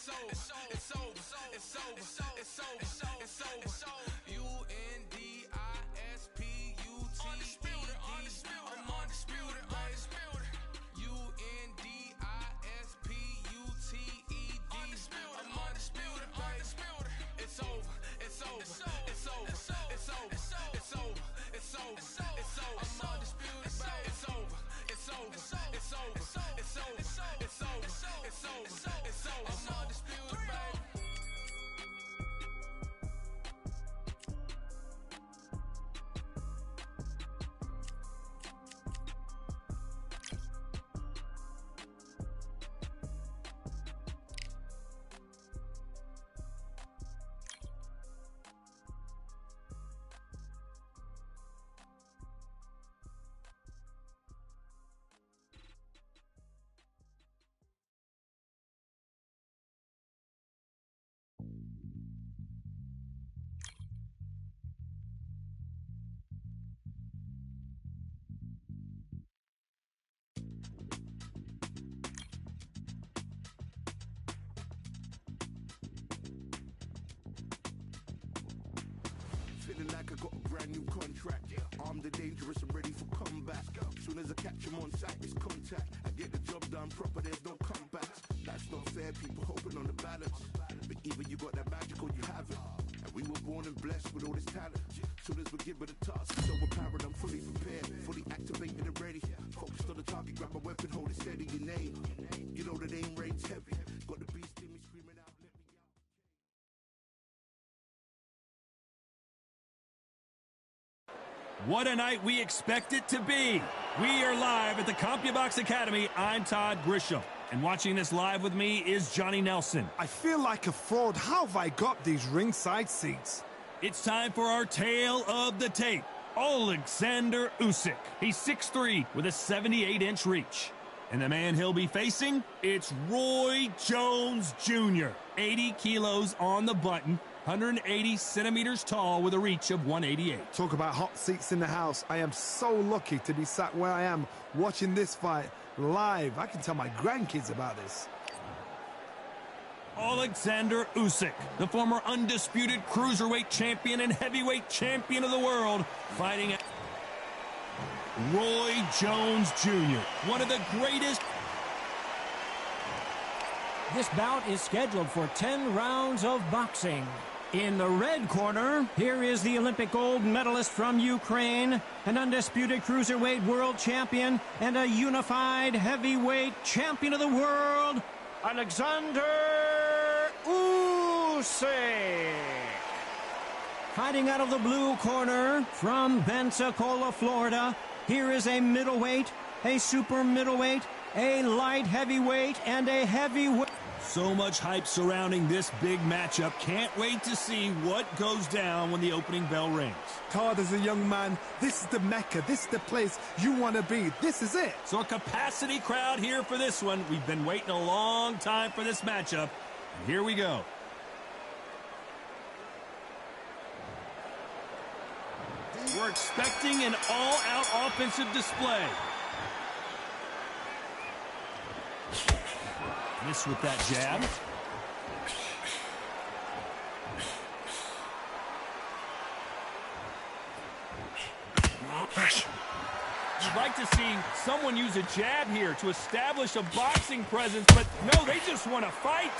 over, it's over, it's over, it's over, it's over, it's over. UNDISPUTED. I'm undisputed, undisputed. UNDISPUTED. I'm undisputed, undisputed. It's over, it's over, it's over, it's over, it's over, it's over, it's over, it's over. I'm undisputed, baby. It's over, it's over, it's over, it's over, it's over, it's over, it's over, it's over. I'm undisputed, baby. Feeling like I got a brand new contract. Armed and dangerous and ready for comeback. Soon as I catch him on sight, it's contact. I get the job done proper, there's no comeback. That's not fair, people hoping on the balance. But either you got that magic or you haven't. And we were born and blessed with all this talent. Soon as we give it a task, it's overpowered, I'm fully prepared. Fully activated and ready. Focused on the target, grab my weapon, hold it steady, your name. You know that aim rain's heavy. Got the beast in me screaming out, let me out. What a night we expect it to be. We are live at the CompuBox Academy. I'm Todd Grisham. And watching this live with me is Johnny Nelson. I feel like a fraud. How have I got these ringside seats? It's time for our tale of the tape. Alexander Usyk. He's 6'3" with a 78-inch reach. And the man he'll be facing, it's Roy Jones Jr. 80 kilos on the button. 180 centimeters tall with a reach of 188. Talk about hot seats in the house. I am so lucky to be sat where I am watching this fight live. I can tell my grandkids about this. Alexander Usyk, the former undisputed cruiserweight champion and heavyweight champion of the world, fighting Roy Jones Jr., one of the greatest. This bout is scheduled for 10 rounds of boxing. In the red corner, here is the Olympic gold medalist from Ukraine, an undisputed cruiserweight world champion, and a unified heavyweight champion of the world, Alexander Usyk. Fighting out of the blue corner from Pensacola, Florida, here is a middleweight, a super middleweight, a light heavyweight, and a heavyweight. So much hype surrounding this big matchup. Can't wait to see what goes down when the opening bell rings. Todd, as a young man, this is the Mecca. This is the place you want to be. This is it. So a capacity crowd here for this one. We've been waiting a long time for this matchup. And here we go. We're expecting an all-out offensive display. Miss with that jab. You'd like to see someone use a jab here to establish a boxing presence, but no, they just want to fight.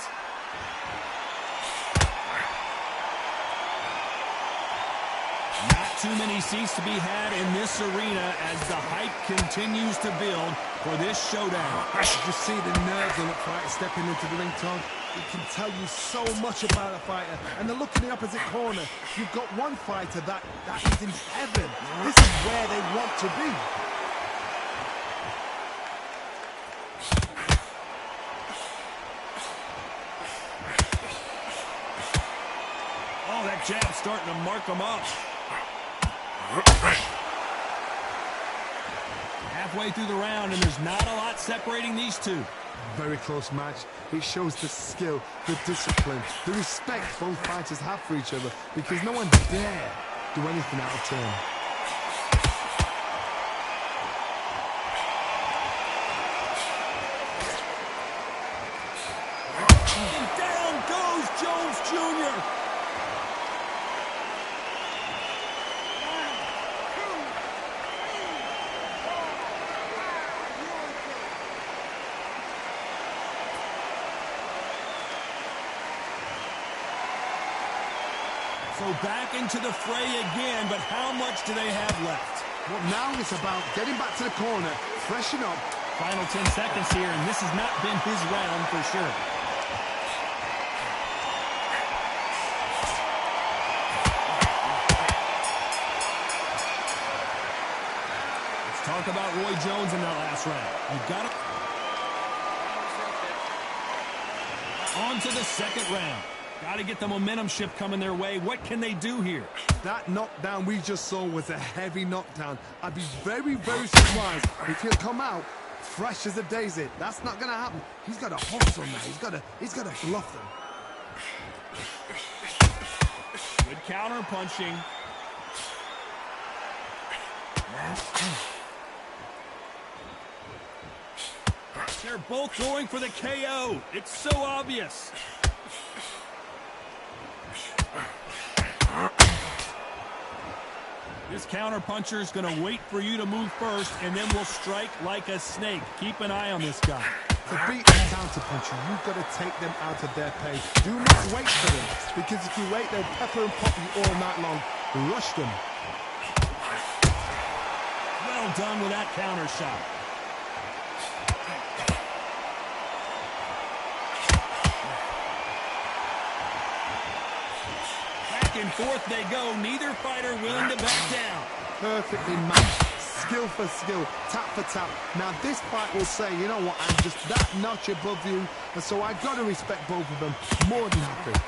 Not too many seats to be had in this arena as the hype continues to build for this showdown. You see the nerves on the fighter stepping into the ring, Todd. It can tell you so much about a fighter. And the look in the opposite corner, you've got one fighter that is in heaven. This is where they want to be. Oh, that jab starting to mark them up. Halfway through the round, and there's not a lot separating these two. Very close match. It shows the skill, the discipline, the respect both fighters have for each other, because no one dare do anything out of turn. Down So back into the fray again, but how much do they have left? Well, now it's about getting back to the corner, freshen up. Final 10 seconds here, and this has not been his round for sure. Let's talk about Roy Jones in that last round. You've got to... On to the second round. Got to get the momentum shift coming their way. What can they do here? That knockdown we just saw was a heavy knockdown. I'd be very, very surprised if he'll come out fresh as a daisy. That's not going to happen. He's got to hustle now. He's got to bluff them. Good counter punching. They're both going for the KO. It's so obvious. This counter-puncher is going to wait for you to move first, and then will strike like a snake. Keep an eye on this guy. To beat the counter-puncher, you've got to take them out of their pace. Do not wait for them, because if you wait, they'll pepper and pop you all night long. Rush them. Well done with that counter shot. And forth they go. Neither fighter willing to back down. Perfectly matched. Skill for skill. Tap for tap. Now this fight will say, you know what, I'm just that notch above you. And so I've got to respect both of them. More than happy.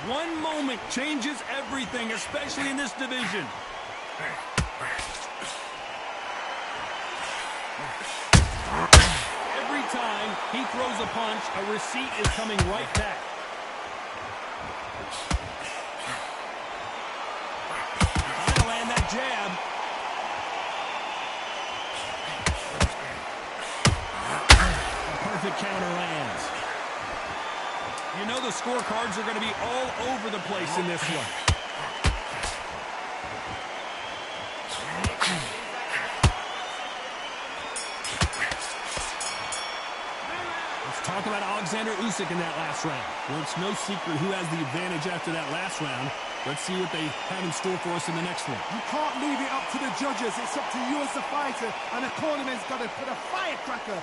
One moment changes everything, especially in this division. Time he throws a punch, a receipt is coming right back. Trying to land that jab. A perfect counter lands. You know the scorecards are going to be all over the place in this one. Talk about Alexander Usyk in that last round. Well, it's no secret who has the advantage after that last round. Let's see what they have in store for us in the next one. You can't leave it up to the judges. It's up to you as the fighter, and the cornerman's got to put a firecracker.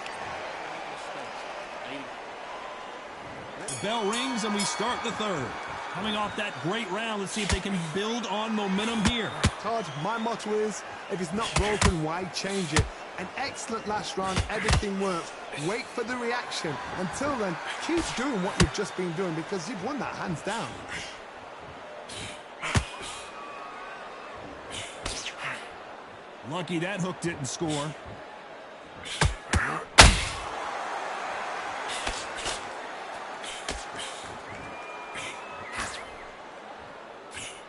The bell rings, and we start the third. Coming off that great round, let's see if they can build on momentum here. Todd, my motto is, if it's not broken, why change it? An excellent last round, everything works. Wait for the reaction. Until then, keep doing what you've just been doing because you've won that hands down. Lucky that hook didn't score.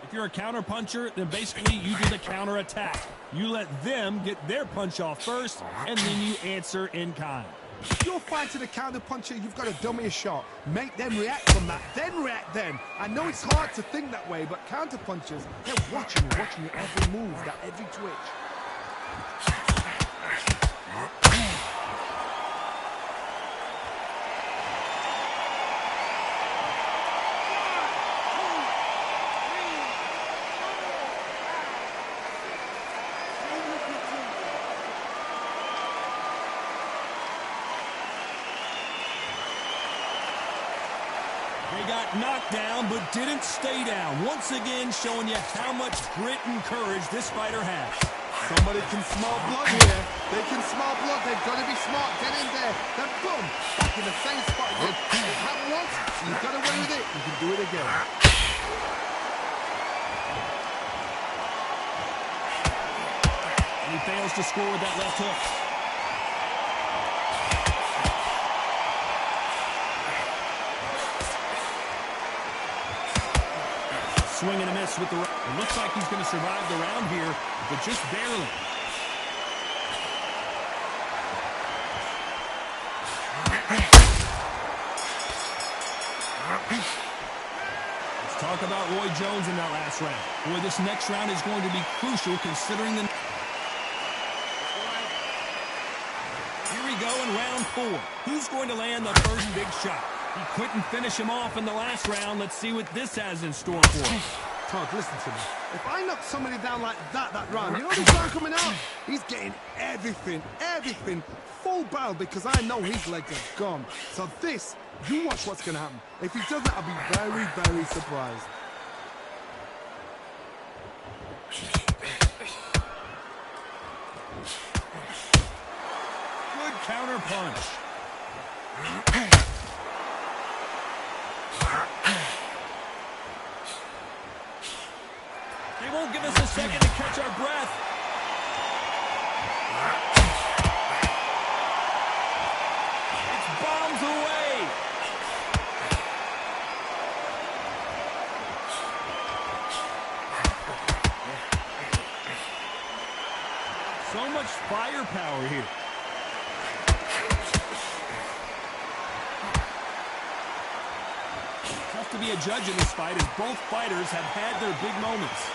If you're a counter puncher, then basically you do the counter attack. You let them get their punch off first, and then you answer in kind. If you're fighting a counter puncher, you've got to dummy a shot. Make them react from that, then react then. I know it's hard to think that way, but counter punchers, they're watching you every move, that every twitch. They got knocked down, but didn't stay down. Once again, showing you how much grit and courage this fighter has. Somebody can smell blood here. They can smell blood. They've got to be smart. Get in there. Then boom, back in the same spot again. It happened once. You've got away with it. You can do it again. And he fails to score with that left hook. Swing and a miss with the... It looks like he's going to survive the round here, but just barely. Let's talk about Roy Jones in that last round. Boy, this next round is going to be crucial considering the... Here we go in round 4. Who's going to land the first big shot? He couldn't finish him off in the last round. Let's see what this has in store for him. Todd, listen to me. If I knock somebody down like that round, you know this round coming out? He's getting everything, full barrel, because I know his legs are gone. So this, you watch what's going to happen. If he doesn't, I'll be very, very surprised. Good counter punch. They won't give us a second to catch our breath. It's bombs away. So much firepower here. Tough to be a judge in this fight, as both fighters have had their big moments.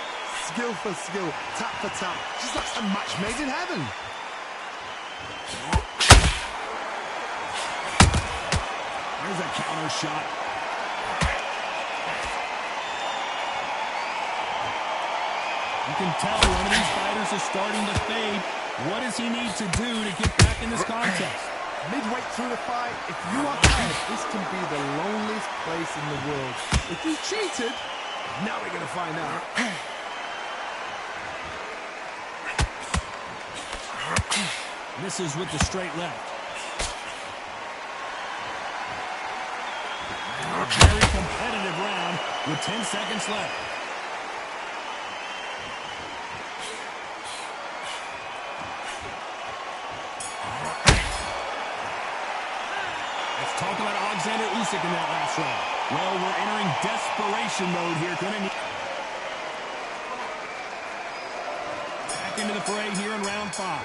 Skill for skill, tap for tap, just like a match made in heaven. There's a counter shot. You can tell one of these fighters is starting to fade. What does he need to do to get back in this contest? Midway through the fight, if you are tired, this can be the loneliest place in the world. If you cheated, now we're going to find out. Misses with the straight left. A very competitive round with 10 seconds left. Let's talk about Alexander Usyk in that last round. Well, we're entering desperation mode here. Back into the fray here in round 5.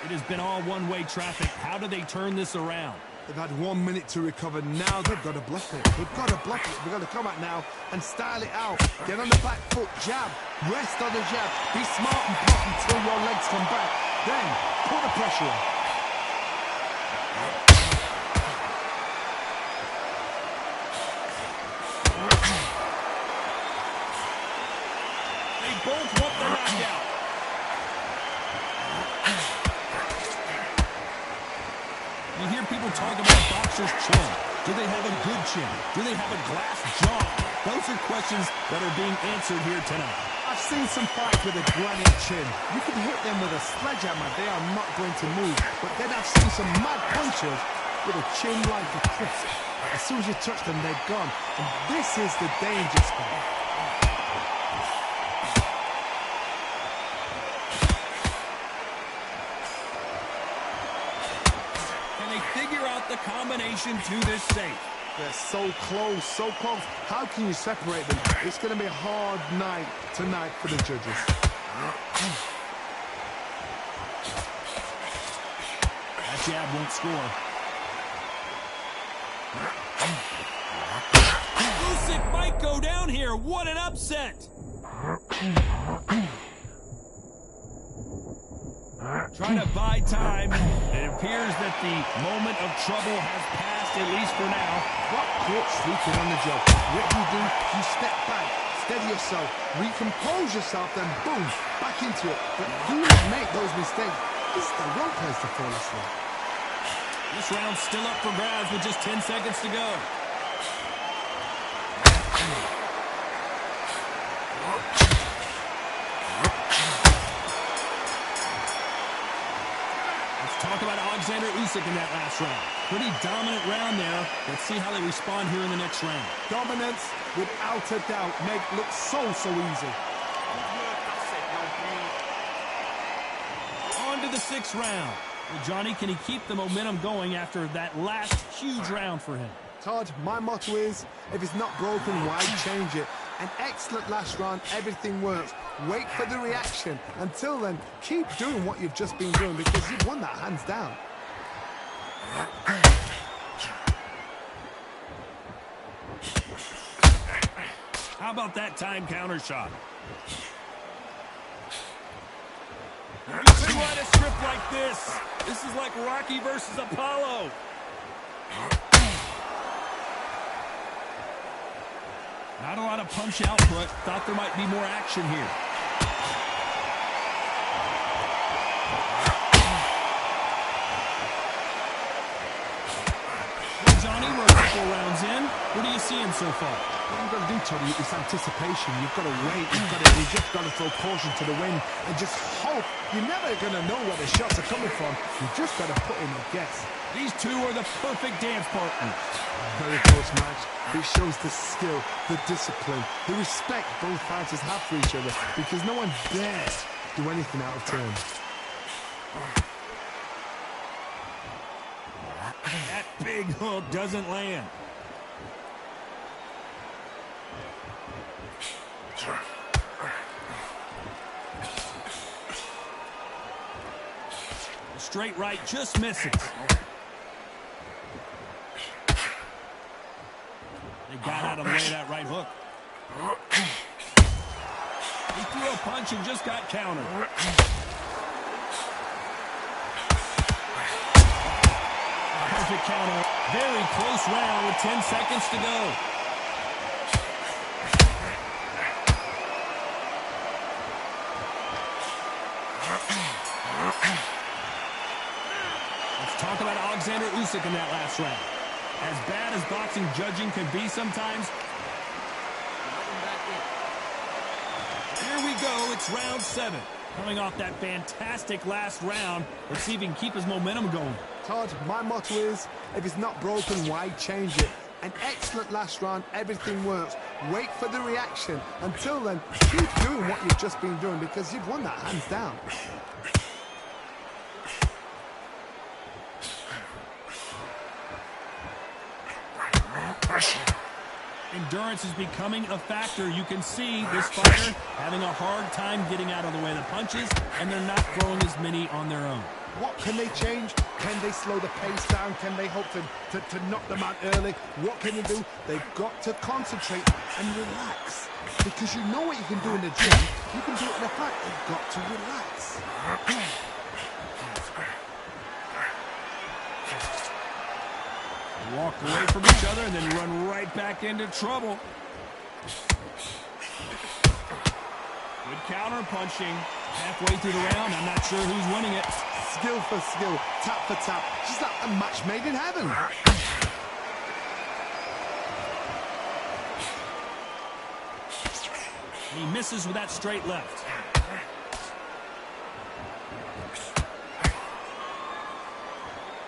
It has been all one-way traffic. How do they turn this around? They've had 1 minute to recover. Now they've got to block it. They've got to block it. They've got to come out now and style it out. Get on the back foot, jab, rest on the jab. Be smart and pop until your legs come back. Then put the pressure on. They both want the knockout. You hear people talk about boxers' chin. Do they have a good chin? Do they have a glass jaw? Those are questions that are being answered here tonight. I've seen some fights with a granite chin. You can hit them with a sledgehammer. They are not going to move. But then I've seen some mad punchers with a chin like a crisp. As soon as you touch them, they're gone. And this is the danger spot. Figure out the combination to this safe. They're so close, so close. How can you separate them? It's going to be a hard night tonight for the judges. That jab won't score. Usyk might go down here. What an upset! Trying to buy time. It appears that the moment of trouble has passed, at least for now. Got caught sleeping on the job. What do? You step back, steady yourself, recompose yourself, then boom, back into it. But do not make those mistakes. This is the wrong place to fall asleep. This round's still up for grabs with just 10 seconds to go. Talk about Alexander Usyk in that last round. Pretty dominant round there. Let's see how they respond here in the next round. Dominance, without a doubt, make it look so easy. On to the 6th round. Well, Johnny, can he keep the momentum going after that last huge round for him? Todd, my motto is, if it's not broken, why change it? An excellent last round, everything works. Wait for the reaction. Until then, keep doing what you've just been doing because you've won that hands down. How about that time counter shot? You can run a script like this. This is like Rocky versus Apollo. Not a lot of punch output. Thought there might be more action here. Well, Johnny, we're a couple rounds in. What are you seeing so far? What you've got to do, Toddy, is anticipation. You've got to wait. You just got to throw caution to the wind and just hope. You're never going to know where the shots are coming from. You just got to put in a guess. These two are the perfect dance partners. Very close match. It shows the skill, the discipline, the respect both fighters have for each other, because no one dares do anything out of turn. That big hook doesn't land. The straight right just misses. They got out of the way of that right hook. He threw a punch and just got countered. Perfect counter. Very close round with 10 seconds to go. Let's talk about Alexander Usyk in that last round. As bad as boxing judging can be sometimes. Here we go. It's round 7. Coming off that fantastic last round. Let's see if he can keep his momentum going. Todd, my motto is, if it's not broken, why change it? An excellent last round, everything works. Wait for the reaction. Until then, keep doing what you've just been doing, because you've won that hands down. Endurance is becoming a factor. You can see this fighter having a hard time getting out of the way of the punches, and they're not throwing as many on their own. What can they change? Can they slow the pace down? Can they hope to knock them out early? What can they do? They've got to concentrate and relax. Because you know what you can do in the gym. You can do it in a fight. They've got to relax. Walk away from each other and then run right back into trouble. Good counter punching. Halfway through the round, I'm not sure who's winning it. Skill for skill, tap for tap. Just like a match made in heaven. He misses with that straight left.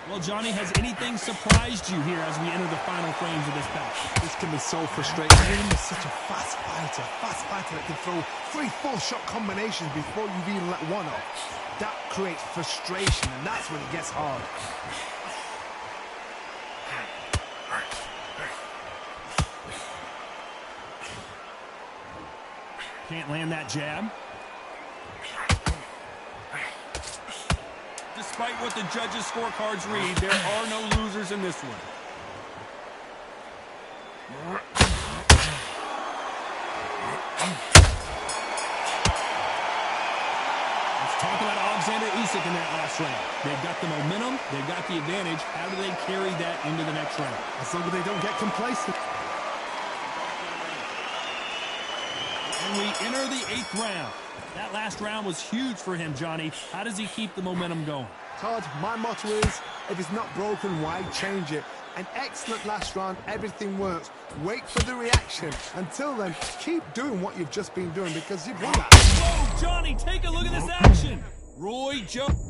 Well, Johnny, has anything surprised you here as we enter the final frames of this bout? This can be so frustrating. He's such a fast fighter that can throw 3-4 shot combinations before you've even let one off. That creates frustration, and that's when it gets hard. Can't land that jab. Despite what the judges' scorecards read, there are no losers in this one. Let's talk about Alexander Usyk in that last round. They've got the momentum, they've got the advantage. How do they carry that into the next round? As long as they don't get complacent. And we enter the 8th round. That last round was huge for him, Johnny. How does he keep the momentum going? Todd, my motto is, if it's not broken, why change it? An excellent last round, everything works. Wait for the reaction. Until then, keep doing what you've just been doing, because you've won that. Whoa, Johnny, take a look at this action. Roy Jones.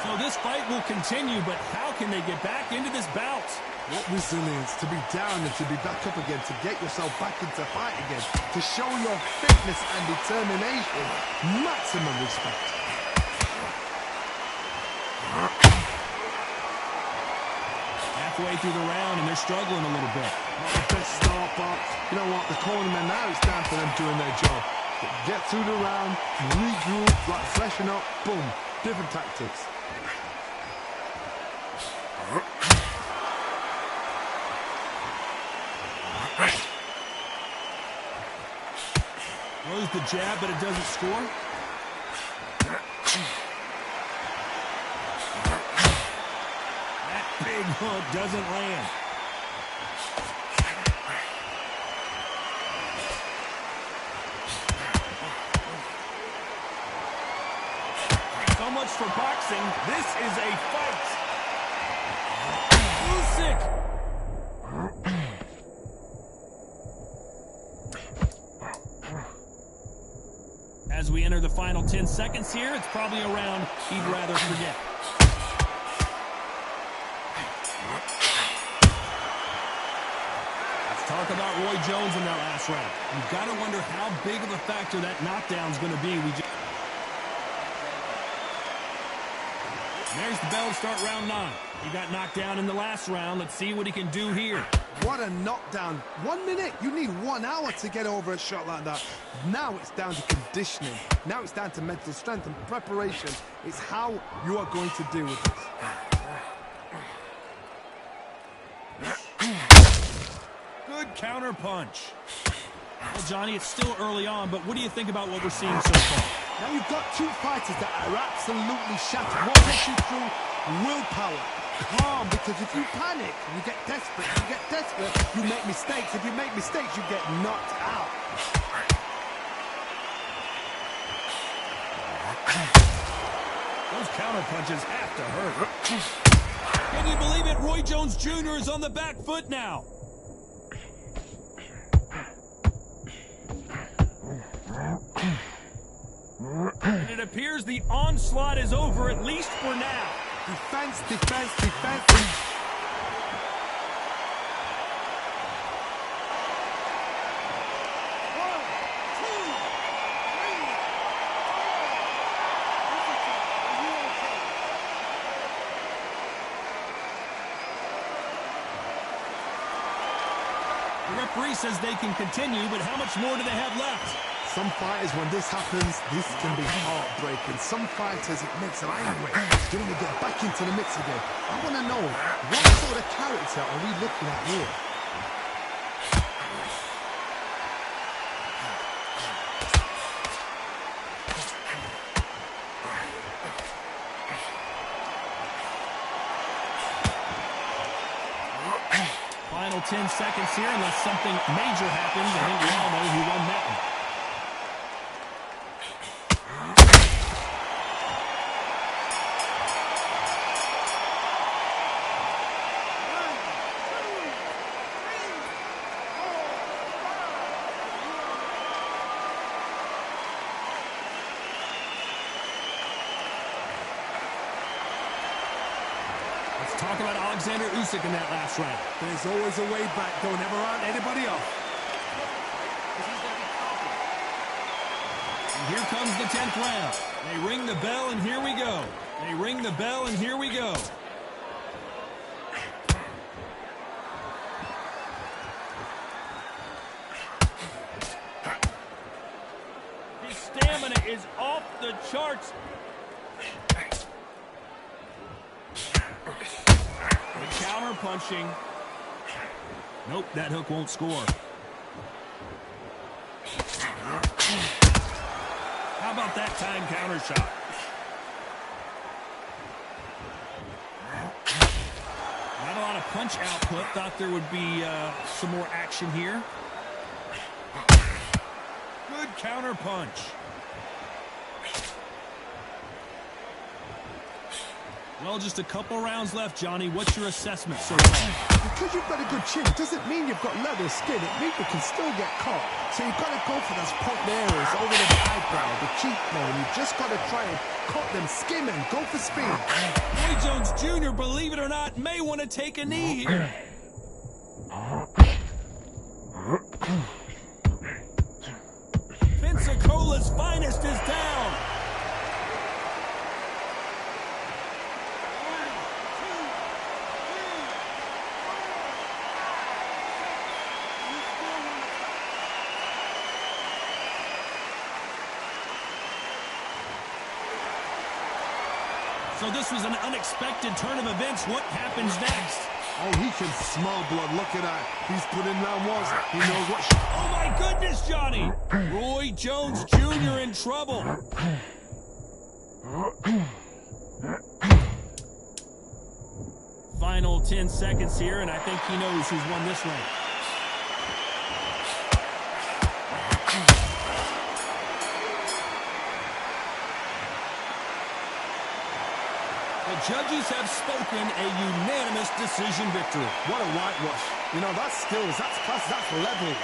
So this fight will continue, but how can they get back into this bout? What resilience to be down and to be back up again, to get yourself back into fight again, to show your fitness and determination. Maximum respect. Halfway through the round, and they're struggling a little bit. Not the best start, but you know what? The cornermen now, it's down for them doing their job. Get through the round, regroup, like freshen up, boom. Different tactics. Throws the jab, but it doesn't score. That big hook doesn't land. So much for boxing. This is a fight. Usyk. As we enter the final 10 seconds here, it's probably a round he'd rather forget. Let's talk about Roy Jones in that last round. You've got to wonder how big of a factor that knockdown's going to be. There's the bell to start round 9. He got knocked down in the last round. Let's see what he can do here. What a knockdown. 1 minute. You need 1 hour to get over a shot like that. Now it's down to conditioning. Now it's down to mental strength and preparation. It's how you are going to deal with this. Good counter punch. Well, Johnny, it's still early on, but what do you think about what we're seeing so far? Now you've got two fighters that are absolutely shattered. What gets you through? Willpower. Calm, because if you panic, you get desperate. If you get desperate, you make mistakes. If you make mistakes, you get knocked out. Those counter punches have to hurt. Can you believe it? Roy Jones Jr. is on the back foot now. And it appears the onslaught is over, at least for now. Defense, defense, defense. The referee says they can continue, but how much more do they have left? Some fighters, when this happens, this can be heartbreaking. Some fighters, it makes them angry. They want to get back into the mix again. I want to know, what sort of character are we looking at here? Final 10 seconds here, unless something major happens. I think we all know who won that one. Talk about Alexander Usyk in that last round. There's always a way back. Don't ever round anybody off. And here comes the 10th round. They ring the bell, and here we go. They ring the bell, and here we go. His stamina is off the charts. Counter punching. Nope, that hook won't score. How about that time counter shot? Not a lot of punch output. Thought there would be some more action here. Good counter punch. Well, just a couple rounds left, Johnny. What's your assessment so far? Because you've got a good chin doesn't mean you've got leather skin. It means you can still get caught. So you've got to go for those pop areas over the eyebrow, the cheekbone. You've just got to try and cut them, skim and go for speed. Roy Jones Jr., believe it or not, may want to take a knee here. Pensacola's finest is down. So this was an unexpected turn of events. What happens next? Oh, he can smell blood. Look at that. He's put in round one. He knows what... Oh, my goodness, Johnny! Roy Jones Jr. in trouble. Final 10 seconds here, and I think he knows who's won this round. The judges have spoken a unanimous decision victory. What a whitewash. You know, that's skills, that's class, that's levels.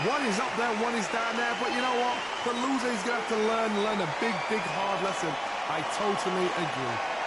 One is up there, one is down there, but you know what? The loser is going to have to learn a big, hard lesson. I totally agree.